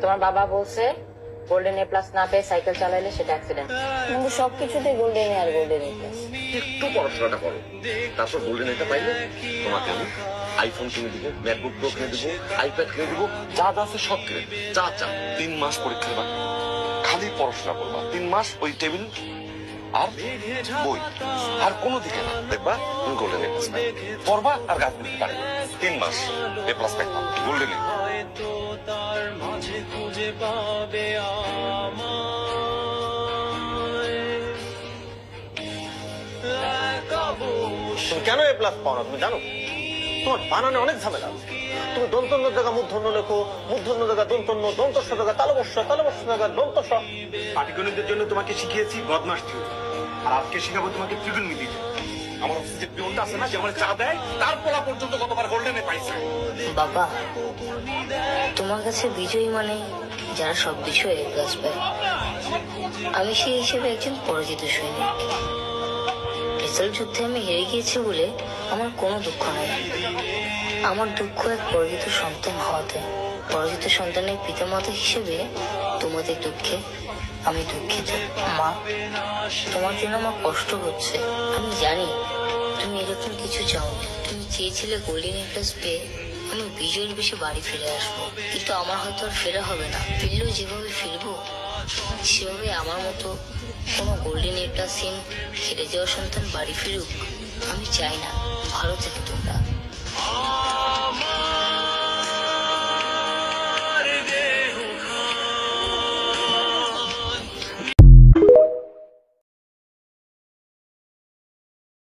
তোমার বাবা বলছে গোল্ডেন এ প্লাস না পেয়ে সাইকেল চালাইলে সেটা অ্যাক্সিডেন্ট, কিন্তু সবকিছুতে গোল্ডেন এ আর গোল্ডেন এ প্লাস। একটু পড়াশোনাটা করো, তারপর গোল্ডেন এটা পাইলে তোমাকে আমি আইফোন কিনে দিব, ম্যাকবুক প্রো কিনে দিব, আইপ্যাড কিনে দিব, যা যা আছে সব কিনে দিব। যা চা 3 মাস পরীক্ষার বাকি, খালি পড়াশোনা করবা 3 মাস, ওই টেবিল আর বই আর কোনো দিকে না, দেখবা তুমি গোল্ডেন এ প্লাস পড়বা আর গাছ দিতে পারবে। 3 মাস এ প্লাস পাইবা গোল্ডেন এ। তুমি কেন এ প্লাস পাও না তুমি জানো? তোমার বানানে অনেক ঝামেলা আছে। তুমি দন্তন্য জায়গা মূর্ধন্য লেখো, মূর্ধন্য জায়গা দন্তন্য, দন্তস্ব জায়গা তালবস্য, তালবস্য জায়গা দন্তস্ব। পাটিগণিতের জন্য তোমাকে শিখিয়েছি বদমাস থিওরি, আর আজকে শিখাবো তোমাকে ত্রিকোণমিতি। আমার অফিসে যে পিয়নটা আছে না, যে আমার চা দেয়, তার পোলা পর্যন্ত কতবার গোল্ডেন এ পাইছে। বাবা, তোমার কাছে বিজয়ী মানে যারা সবকিছু এ প্লাস পায়। আমি সেই হিসেবে একজন পরাজিত সৈনিক। রেজাল্ট যুদ্ধে আমি হেরে গিয়েছি বলে আমার কোনো দুঃখ নেই। আমার দুঃখ এক পরাজিত সন্তান হওয়াতে। পরাজিত সন্তানের পিতামাতা হিসেবে তোমাদের দুঃখে আমি দুঃখিত। মা, তোমার জন্য আমার কষ্ট হচ্ছে। আমি জানি তুমি এরকম কিছু চাও না। তুমি চেয়েছিলে গোল্ডেন এ প্লাস পেয়ে আমি বিজয়ের বেশি বাড়ি ফিরে আসবো, কিন্তু আমার হয়তো আর ফেরা হবে না। ফিরলেও যেভাবে ফিরবো সেভাবে আমার মতো কোনো গোল্ডেন এ প্লাস হেরে যাওয়া সন্তান বাড়ি ফিরুক আমি চাই না। ভালো থেকে তোমরা।